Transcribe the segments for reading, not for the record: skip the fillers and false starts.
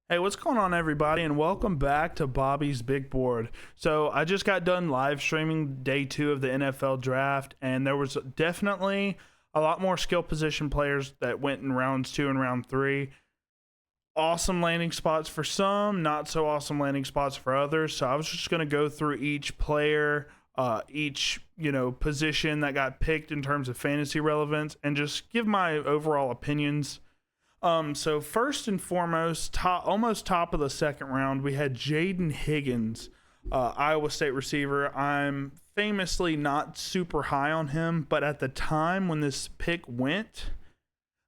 Hey, what's going on, everybody, and welcome back to Bobby's Big Board. So, I just got done live streaming day 2 of the NFL draft, and there was definitely a lot more skill position players that went in rounds 2 and round 3. Awesome landing spots for some, not so awesome landing spots for others. So, I was just going to go through each player, each position that got picked in terms of fantasy relevance, and just give my overall opinions. So first and foremost, almost top of the second round, we had Jaden Higgins, Iowa State receiver. I'm famously not super high on him, but at the time when this pick went,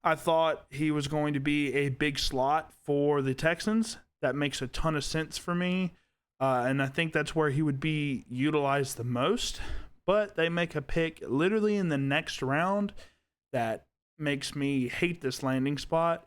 I thought he was going to be a big slot for the Texans. That makes a ton of sense for me, and I think that's where he would be utilized the most. But they make a pick literally in the next round that makes me hate this landing spot,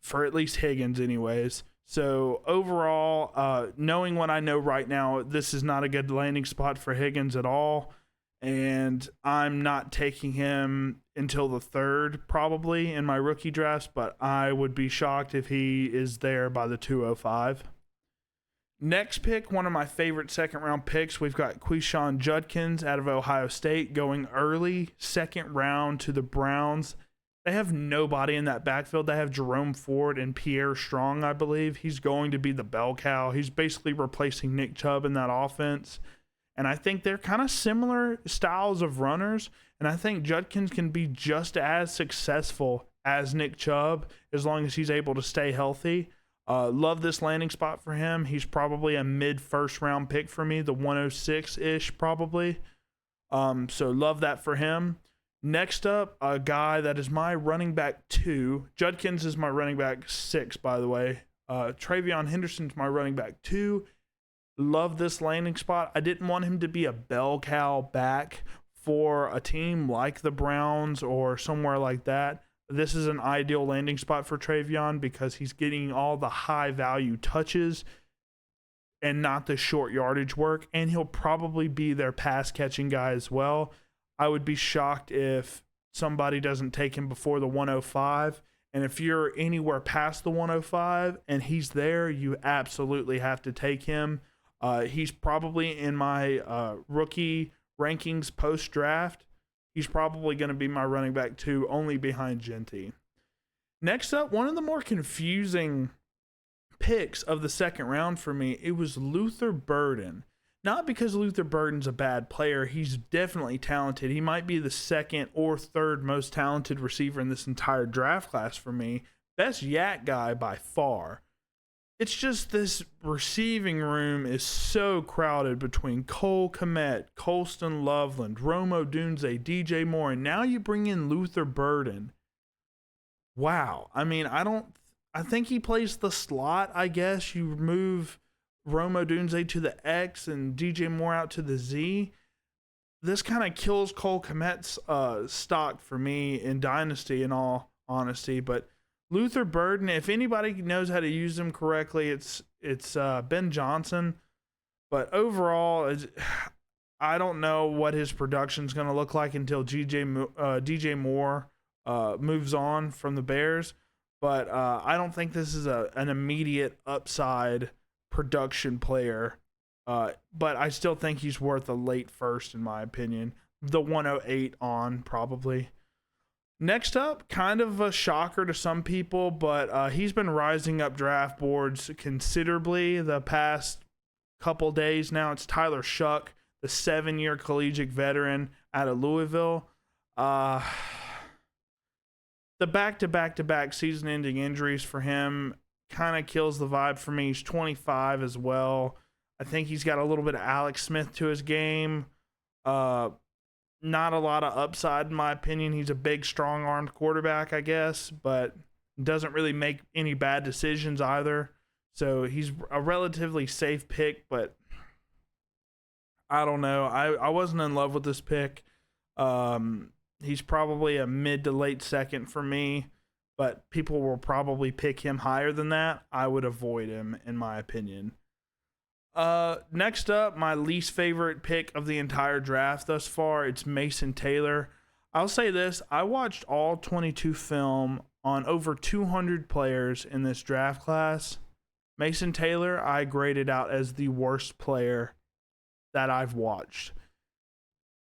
for at least Higgins anyways. So overall, knowing what I know right now, this is not a good landing spot for Higgins at all, and I'm not taking him until the third probably in my rookie drafts, but I would be shocked if he is there by the 205. Next pick, one of my favorite second round picks, we've got Quinshon Judkins out of Ohio State going early second round to the Browns. They have nobody in that backfield. They have Jerome Ford and Pierre Strong, I believe. He's going to be the bell cow. He's basically replacing Nick Chubb in that offense. And I think they're kind of similar styles of runners. And I think Judkins can be just as successful as Nick Chubb as long as he's able to stay healthy. Love this landing spot for him. He's probably a mid-first round pick for me, the 106-ish probably. So love that for him. Next up, a guy that is my running back 2. Judkins is my running back 6, by the way. Travion Henderson's my running back 2. Love this landing spot. I didn't want him to be a bell cow back for a team like the Browns or somewhere like that. This is an ideal landing spot for Travion because he's getting all the high value touches and not the short yardage work, and he'll probably be their pass catching guy as well. I would be shocked if somebody doesn't take him before the 105. And if you're anywhere past the 105 and he's there, you absolutely have to take him. He's probably in my rookie rankings post-draft. He's probably going to be my running back 2, only behind Genty. Next up, one of the more confusing picks of the second round for me, it was Luther Burden. Not because Luther Burden's a bad player. He's definitely talented. He might be the second or third most talented receiver in this entire draft class for me. Best yak guy by far. It's just this receiving room is so crowded between Cole Kmet, Colston Loveland, Rome Odunze, DJ Moore, and now you bring in Luther Burden. Wow. I mean, I think he plays the slot, I guess. You move Rome Odunze to the X and DJ Moore out to the Z. This kind of kills Cole Kmet's stock for me in Dynasty, in all honesty. But Luther Burden, if anybody knows how to use him correctly, it's Ben Johnson. But overall, I don't know what his production is going to look like until DJ Moore moves on from the Bears. But I don't think this is an immediate upside production player, but I still think he's worth a late first in my opinion, the 108 on probably. Next up, kind of a shocker to some people, but he's been rising up draft boards considerably the past couple days now. It's Tyler Shuck, the 7-year collegiate veteran out of Louisville. The back-to-back season-ending injuries for him kind of kills the vibe for me. He's 25 as well. I think he's got a little bit of Alex Smith to his game. Not a lot of upside in my opinion. He's a big, strong-armed quarterback, I guess, but doesn't really make any bad decisions either. So he's a relatively safe pick, but I don't know. I wasn't in love with this pick. He's probably a mid to late second for me, but people will probably pick him higher than that. I would avoid him, in my opinion. Next up, my least favorite pick of the entire draft thus far, it's Mason Taylor. I'll say this, I watched all 22 film on over 200 players in this draft class. Mason Taylor, I graded out as the worst player that I've watched.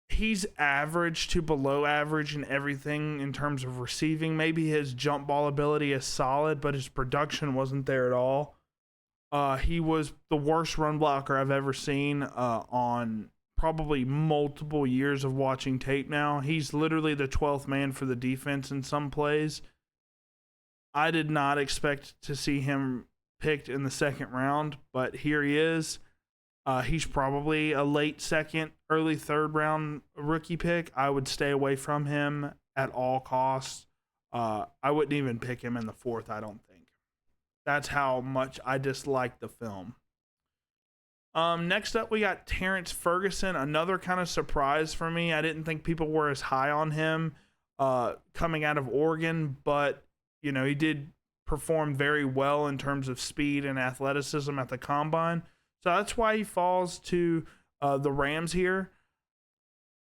He's average to below average in everything in terms of receiving. Maybe his jump ball ability is solid, but his production wasn't there at all. He was the worst run blocker I've ever seen on probably multiple years of watching tape now. He's literally the 12th man for the defense in some plays. I did not expect to see him picked in the second round, but here he is. He's probably a late second, early third round rookie pick. I would stay away from him at all costs. I wouldn't even pick him in the fourth, I don't think. That's how much I dislike the film. Next up, we got Terrence Ferguson, another kind of surprise for me. I didn't think people were as high on him coming out of Oregon, but he did perform very well in terms of speed and athleticism at the combine. So that's why he falls to the Rams here.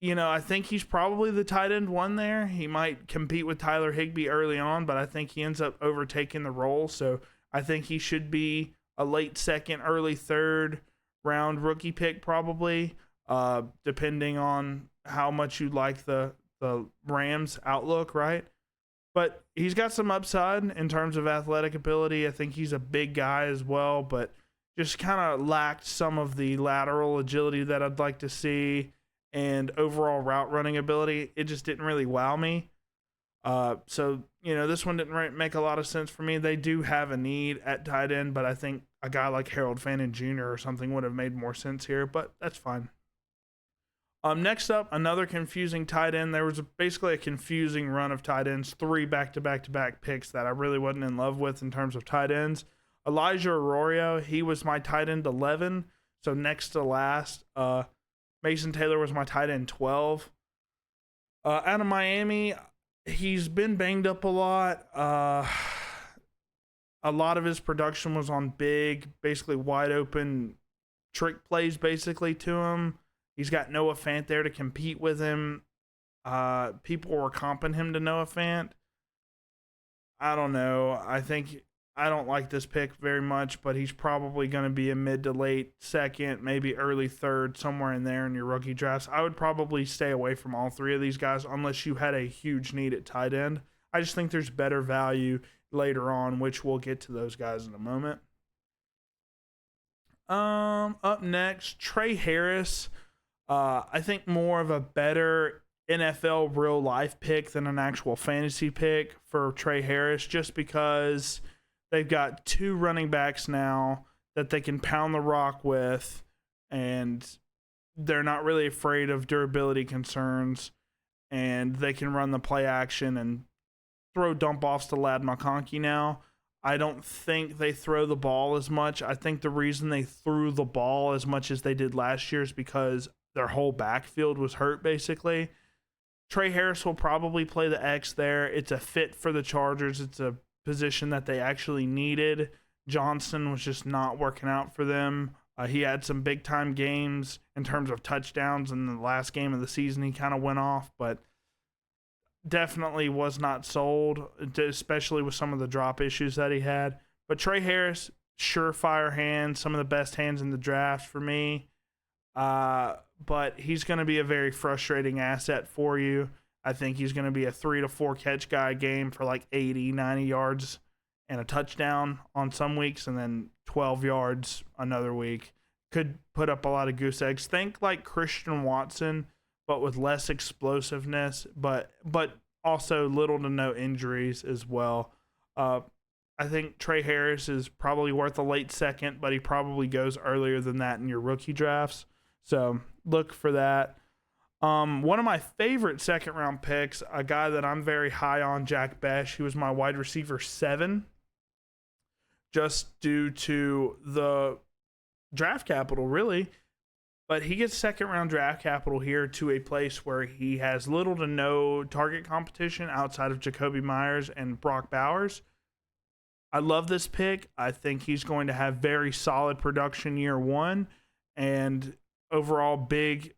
I think he's probably the tight end one there. He might compete with Tyler Higbee early on, but I think he ends up overtaking the role. So I think he should be a late second, early third round rookie pick probably, depending on how much you like the Rams outlook, right? But he's got some upside in terms of athletic ability. I think he's a big guy as well, but just kind of lacked some of the lateral agility that I'd like to see and overall route running ability. It just didn't really wow me. So this one didn't make a lot of sense for me. They do have a need at tight end, but I think a guy like Harold Fannin Jr. or something would have made more sense here, but that's fine. Next up, another confusing tight end. There was basically a confusing run of tight ends, 3 back-to-back-to-back picks that I really wasn't in love with in terms of tight ends. Elijah Arroyo, he was my tight end 11, so next to last. Mason Taylor was my tight end 12. Out of Miami, he's been banged up a lot. A lot of his production was on big, basically wide open trick plays basically to him. He's got Noah Fant there to compete with him. People were comping him to Noah Fant. I don't know. I don't like this pick very much, but he's probably going to be a mid to late second, maybe early third, somewhere in there in your rookie drafts. I would probably stay away from all 3 of these guys unless you had a huge need at tight end. I just think there's better value later on, which we'll get to those guys in a moment. Up next, Trey Harris. I think more of a better NFL real life pick than an actual fantasy pick for Trey Harris, just because they've got 2 running backs now that they can pound the rock with, and they're not really afraid of durability concerns, and they can run the play action and throw dump offs to Ladd McConkey now. I don't think they throw the ball as much. I think the reason they threw the ball as much as they did last year is because their whole backfield was hurt, basically. Trey Harris will probably play the X there. It's a fit for the Chargers. It's a position that they actually needed. Johnson was just not working out for them. He had some big-time games in terms of touchdowns in the last game of the season. He kind of went off, but definitely was not sold, especially with some of the drop issues that he had. But Trey Harris, surefire hands, some of the best hands in the draft for me. But he's going to be a very frustrating asset for you. I think he's going to be a 3 to 4 catch guy game for like 80, 90 yards and a touchdown on some weeks, and then 12 yards another week. Could put up a lot of goose eggs. Think like Christian Watson, but with less explosiveness, but also little to no injuries as well. I think Trey Harris is probably worth a late second, but he probably goes earlier than that in your rookie drafts. So look for that. One of my favorite second round picks, a guy that I'm very high on, Jack Bech. He was my wide receiver 7, just due to the draft capital, really. But he gets second round draft capital here to a place where he has little to no target competition outside of Jacoby Myers and Brock Bowers. I love this pick. I think he's going to have very solid production year 1, and overall big,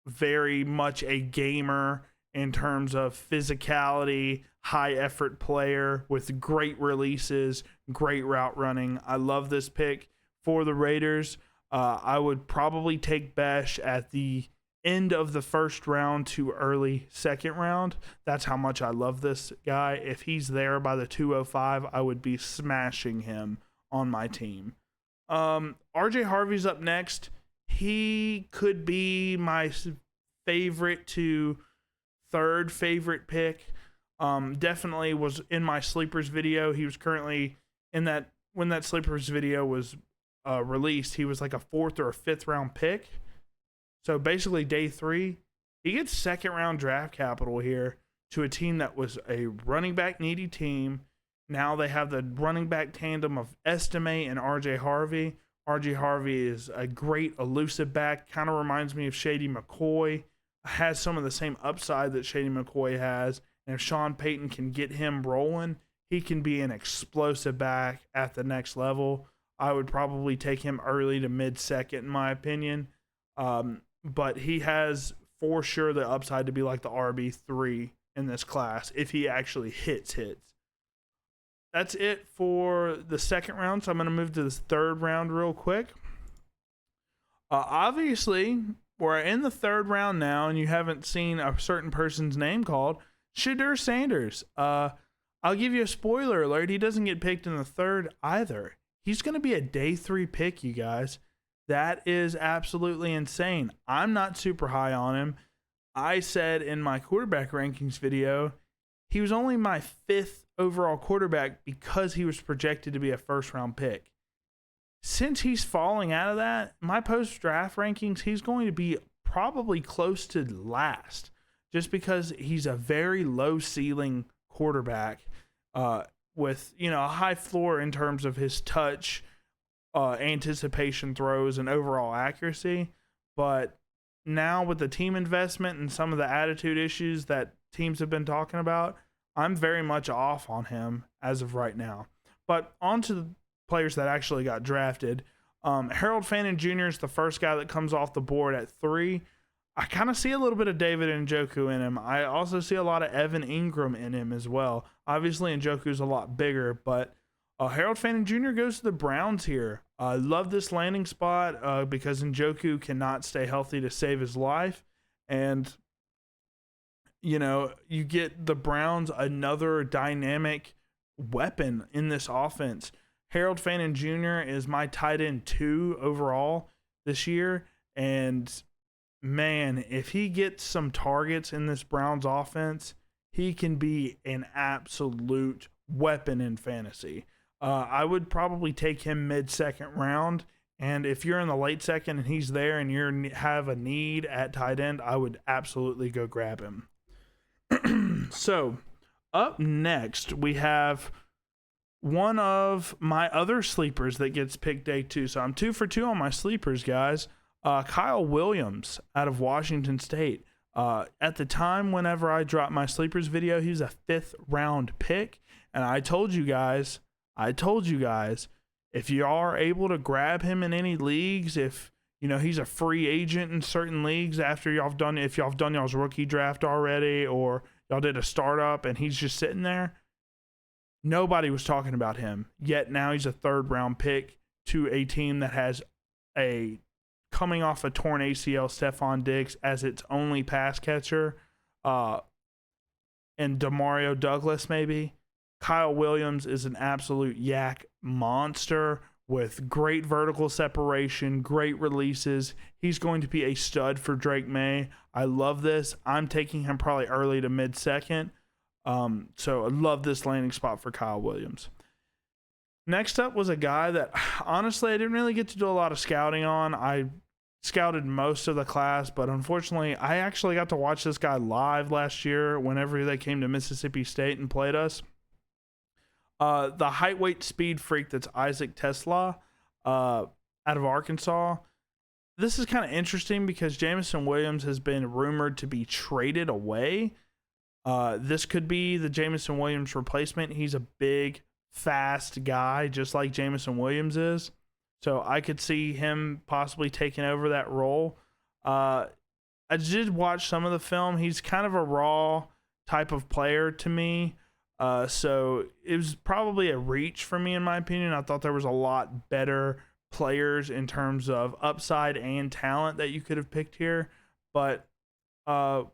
very much a gamer in terms of physicality, high effort player with great releases, great route running. I love this pick for the Raiders. I would probably take Besh at the end of the first round to early second round. That's how much I love this guy. If he's there by the 205, I would be smashing him on my team. RJ Harvey's up next. He could be my favorite to third favorite pick. Definitely was in my sleepers video. He was currently in that, when that sleepers video was released, he was like a 4th or a 5th round pick. So basically day 3, he gets second round draft capital here to a team that was a running back needy team. Now they have the running back tandem of Estime and RJ Harvey. RJ Harvey is a great elusive back, kind of reminds me of Shady McCoy, has some of the same upside that Shady McCoy has. And if Sean Payton can get him rolling, he can be an explosive back at the next level. I would probably take him early to mid-second, in my opinion. But he has for sure the upside to be like the RB3 in this class if he actually hits. That's it for the second round, so I'm going to move to this third round real quick. Obviously, we're in the third round now, and you haven't seen a certain person's name called. Shedeur Sanders. I'll give you a spoiler alert. He doesn't get picked in the third either. He's going to be a day 3 pick, you guys. That is absolutely insane. I'm not super high on him. I said in my quarterback rankings video, he was only my 5th overall quarterback because he was projected to be a first round pick. Since he's falling out of that, my post-draft rankings, he's going to be probably close to last just because he's a very low ceiling quarterback with, a high floor in terms of his touch, anticipation throws, and overall accuracy. But now with the team investment and some of the attitude issues that teams have been talking about, I'm very much off on him as of right now. But on to the players that actually got drafted. Harold Fannin Jr. is the first guy that comes off the board at 3. I kind of see a little bit of David Njoku in him. I also see a lot of Evan Ingram in him as well. Obviously, Njoku's a lot bigger, but Harold Fannin Jr. goes to the Browns here. I love this landing spot because Njoku cannot stay healthy to save his life. And, you get the Browns another dynamic weapon in this offense. Harold Fannin Jr. is my tight end 2 overall this year. And, man, if he gets some targets in this Browns offense, he can be an absolute weapon in fantasy. I would probably take him mid-second round, and if you're in the late second and he's there and you have a need at tight end, I would absolutely go grab him. So, up next, we have one of my other sleepers that gets picked day 2. So I'm 2 for 2 on my sleepers, guys. Kyle Williams out of Washington State. At the time, whenever I dropped my sleepers video, he was a 5th round pick, and I told you guys, if you are able to grab him in any leagues, if he's a free agent in certain leagues after if y'all have done y'all's rookie draft already, or y'all did a startup and he's just sitting there, nobody was talking about him. Yet now he's a 3rd round pick to a team that has a coming off a torn ACL Stephon Diggs as its only pass catcher, and Demario Douglas maybe. Kyle Williams is an absolute yak monster with great vertical separation, great releases. He's going to be a stud for Drake May. I love this. I'm taking him probably early to mid-second. So I love this landing spot for Kyle Williams. Next up was a guy that, honestly, I didn't really get to do a lot of scouting on. I scouted most of the class, but unfortunately, I actually got to watch this guy live last year whenever they came to Mississippi State and played us. The height, weight, speed freak that's Isaac Tesla out of Arkansas. This is kind of interesting because Jameson Williams has been rumored to be traded away. This could be the Jameson Williams replacement. He's a big, fast guy, just like Jameson Williams is. So I could see him possibly taking over that role. I did watch some of the film. He's kind of a raw type of player to me. So it was probably a reach for me, in my opinion. I thought there was a lot better players in terms of upside and talent that you could have picked here. But the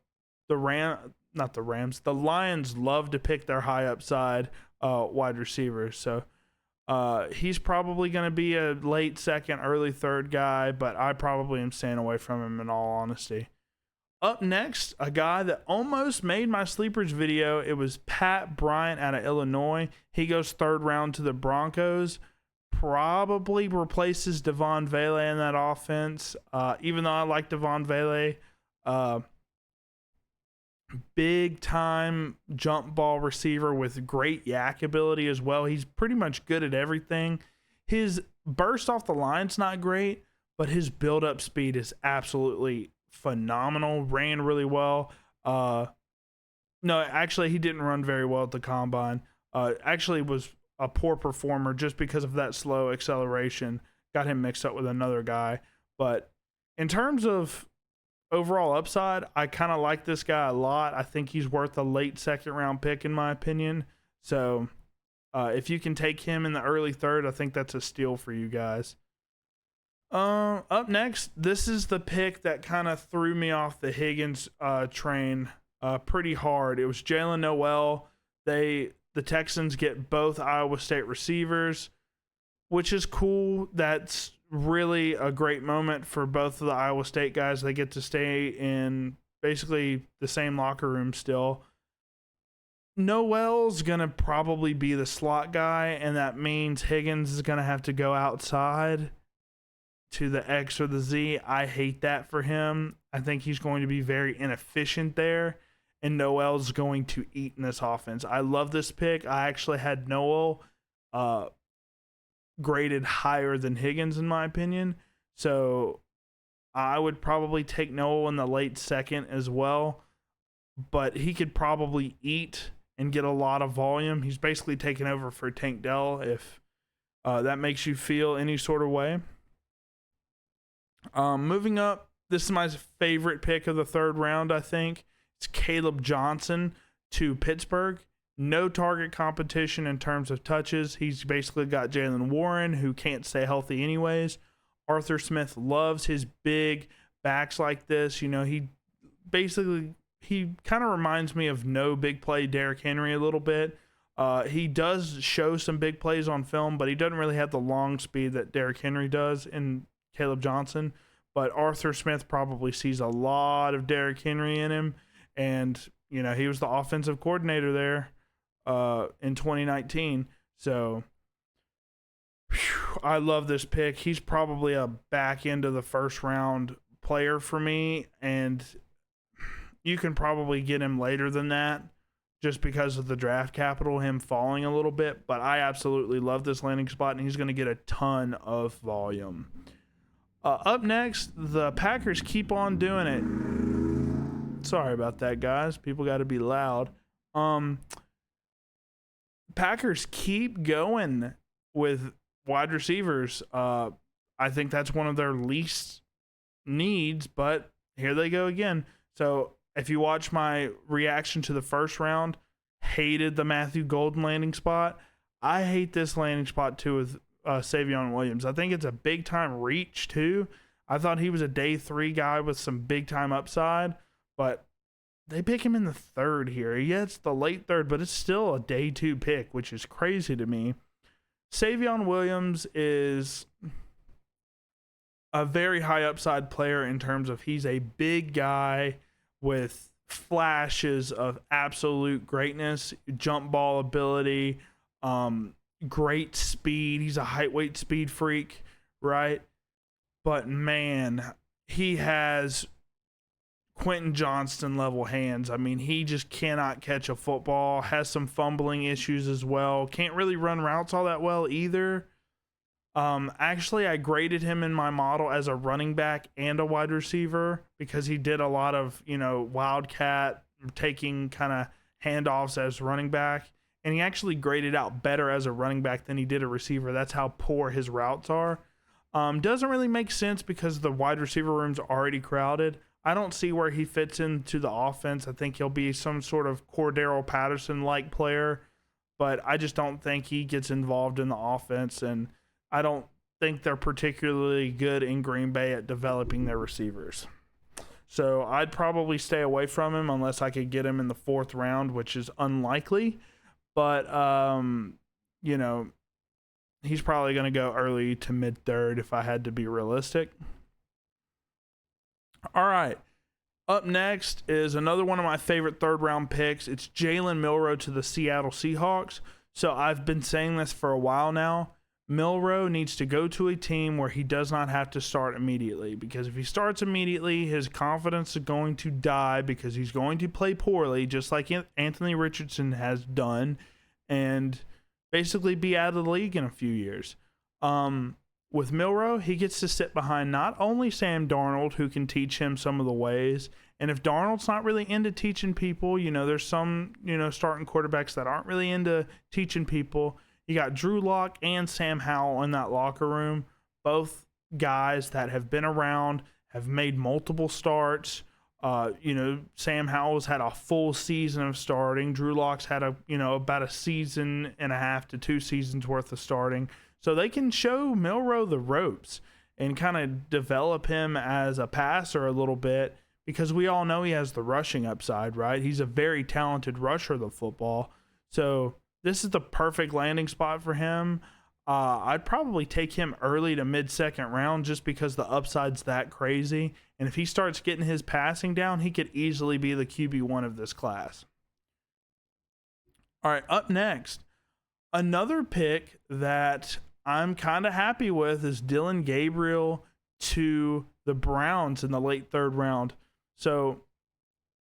Lions love to pick their high upside wide receivers. So he's probably going to be a late second, early third guy, but I probably am staying away from him in all honesty. Up next, a guy that almost made my sleepers video. It was Pat Bryant out of Illinois. He goes third round to the Broncos. Probably replaces Devon Vele in that offense. Even though I like Devon Vele, big time jump ball receiver with great yak ability as well. He's pretty much good at everything. His burst off the line's not great, but his build up speed is absolutely phenomenal. Ran really well. No, actually he didn't run very well at the combine. Actually was a poor performer just because of that slow acceleration. Got him mixed up with another guy. But in terms of overall upside, I kind of like this guy a lot. I think he's worth a late second round pick in my opinion. So if you can take him in the early third, I think that's a steal for you guys. Up next, this is the pick that kind of threw me off the Higgins train pretty hard. It was Jalen Noel. The Texans get both Iowa State receivers, which is cool. That's really a great moment for both of the Iowa State guys. They get to stay in basically the same locker room still. Noel's going to probably be the slot guy, and that means Higgins is going to have to go outside to the X or the Z. I hate that for him. I think he's going to be very inefficient there, and Noel's going to eat in this offense. I love this pick. I actually had Noel graded higher than Higgins in my opinion. So I would probably take Noel in the late second as well, but he could probably eat and get a lot of volume. He's basically taking over for Tank Dell, if that makes you feel any sort of way. Moving up, this is my favorite pick of the third round, I think. It's Caleb Johnson to Pittsburgh. No target competition in terms of touches. He's basically got Jaylen Warren, who can't stay healthy anyways. Arthur Smith loves his big backs like this. You know, he kind of reminds me of no big play Derrick Henry a little bit. He does show some big plays on film, but he doesn't really have the long speed that Derrick Henry does in Caleb Johnson. But Arthur Smith probably sees a lot of Derrick Henry in him. And, you know, he was the offensive coordinator there in 2019. So I love this pick. He's probably a back end of the first round player for me. And you can probably get him later than that just because of the draft capital, him falling a little bit. But I absolutely love this landing spot, and he's going to get a ton of volume. Up next, the Packers keep on doing it. Sorry about that, guys. People got to be loud. Packers keep going with wide receivers. I think that's one of their least needs, but here they go again. So if you watch my reaction to the first round, hated the Matthew Golden landing spot. I hate this landing spot too with Savion Williams. I think it's a big time reach too. I thought he was a day 3 guy with some big time upside, but they pick him in the third here. Yeah, it's the late third, but it's still a day 2 pick, which is crazy to me. Savion Williams is a very high upside player in terms of he's a big guy with flashes of absolute greatness, jump ball ability, great speed. He's a height weight speed freak, right? But man, he has Quentin Johnston level hands. I mean, he just cannot catch a football, has some fumbling issues as well. Can't really run routes all that well either. Actually, I graded him in my model as a running back and a wide receiver because he did a lot of, wildcat taking kind of handoffs as running back. And he actually graded out better as a running back than he did a receiver. That's how poor his routes are. Doesn't really make sense because the wide receiver room's already crowded. I don't see where he fits into the offense. I think he'll be some sort of Cordero Patterson-like player, but I just don't think he gets involved in the offense, and I don't think they're particularly good in Green Bay at developing their receivers. So I'd probably stay away from him unless I could get him in the 4th round, which is unlikely. But, you know, he's probably going to go early to mid-3rd if I had to be realistic. All right. Up next is another one of my favorite 3rd-round picks. It's Jalen Milroe to the Seattle Seahawks. So I've been saying this for a while now. Milroe needs to go to a team where he does not have to start immediately, because if he starts immediately, his confidence is going to die because he's going to play poorly, just like Anthony Richardson has done, and basically be out of the league in a few years. With Milroe, he gets to sit behind not only Sam Darnold, who can teach him some of the ways, and if Darnold's not really into teaching people, there's some, starting quarterbacks that aren't really into teaching people. You got Drew Lock and Sam Howell in that locker room, both guys that have been around, have made multiple starts. Sam Howell's had a full season of starting. Drew Lock's had about a season and a half to 2 seasons worth of starting. So they can show Milroe the ropes and kind of develop him as a passer a little bit, because we all know he has the rushing upside, right? He's a very talented rusher of the football. So this is the perfect landing spot for him. I'd probably take him early to mid-2nd round just because the upside's that crazy. And if he starts getting his passing down, he could easily be the QB1 of this class. All right, up next, another pick that I'm kind of happy with is Dillon Gabriel to the Browns in the late 3rd round. So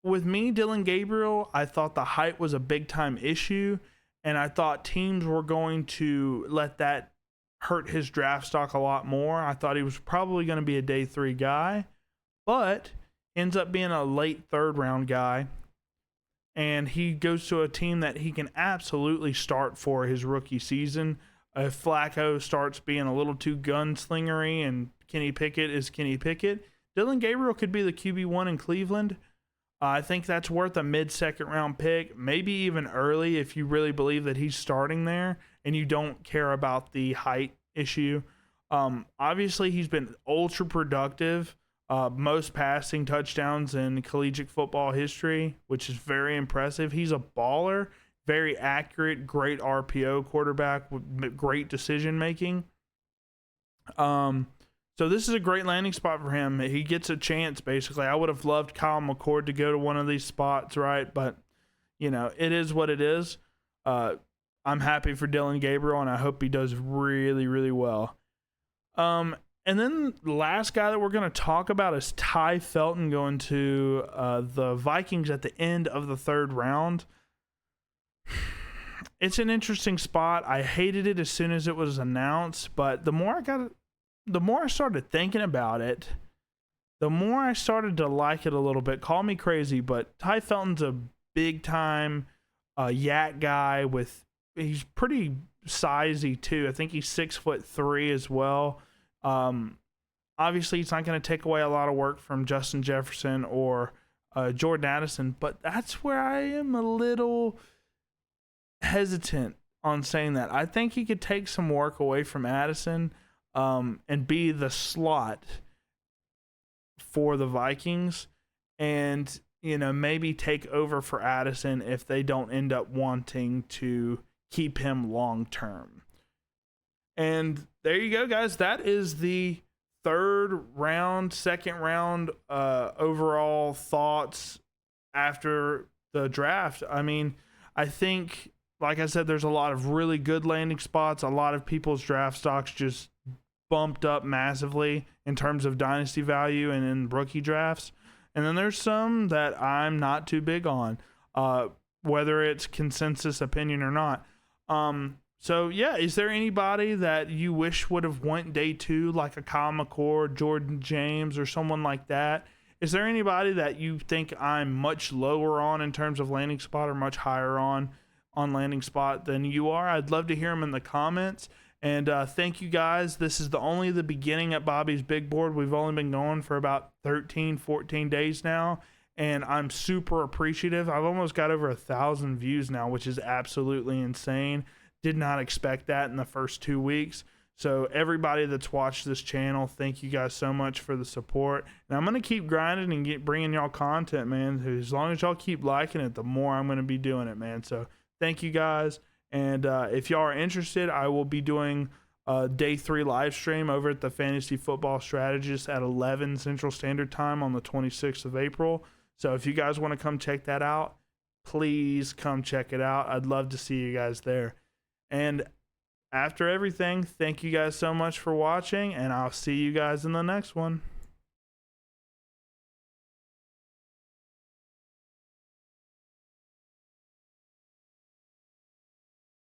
with me, Dillon Gabriel, I thought the height was a big-time issue, and I thought teams were going to let that hurt his draft stock a lot more. I thought he was probably going to be a day 3 guy, but ends up being a late 3rd round guy. And he goes to a team that he can absolutely start for his rookie season. If Flacco starts being a little too gunslingery and Kenny Pickett is Kenny Pickett, Dillon Gabriel could be the QB1 in Cleveland. I think that's worth a mid-2nd round pick, maybe even early if you really believe that he's starting there and you don't care about the height issue. Obviously, he's been ultra productive, most passing touchdowns in collegiate football history, which is very impressive. He's a baller, very accurate, great RPO quarterback with great decision-making. So this is a great landing spot for him. He gets a chance, basically. I would have loved Kyle McCord to go to one of these spots, right? But, it is what it is. I'm happy for Dillon Gabriel, and I hope he does really, really well. And then the last guy that we're going to talk about is Ty Felton going to the Vikings at the end of the 3rd round. It's an interesting spot. I hated it as soon as it was announced, but the more I started thinking about it, the more I started to like it a little bit. Call me crazy, but Ty Felton's a big-time yak guy. He's pretty sizey, too. I think he's 6'3" as well. Obviously, it's not going to take away a lot of work from Justin Jefferson or Jordan Addison, but that's where I am a little hesitant on saying that. I think he could take some work away from Addison and be the slot for the Vikings, and maybe take over for Addison if they don't end up wanting to keep him long term. And there you go, guys. That is the 3rd round, 2nd round overall thoughts after the draft. I mean, I think, like I said, there's a lot of really good landing spots. A lot of people's draft stocks just bumped up massively in terms of dynasty value and in rookie drafts. And then there's some that I'm not too big on, whether it's consensus opinion or not. So yeah, is there anybody that you wish would have went day 2, like a Kyle McCord, Jordan James, or someone like that? Is there anybody that you think I'm much lower on in terms of landing spot or much higher on landing spot than you are? I'd love to hear them in the comments. And thank you guys. This is only the beginning at Bobby's Big Board. We've only been going for about 13, 14 days now, and I'm super appreciative. I've almost got over 1,000 views now, which is absolutely insane. Did not expect that in the first 2 weeks. So everybody that's watched this channel, thank you guys so much for the support. And I'm going to keep grinding and bringing y'all content, man. As long as y'all keep liking it, the more I'm going to be doing it, man. So thank you guys. And if y'all are interested, I will be doing a day 3 live stream over at the Fantasy Football Strategist at 11 Central Standard Time on the 26th of April. So if you guys want to come check that out, please come check it out. I'd love to see you guys there. And after everything, thank you guys so much for watching, and I'll see you guys in the next one.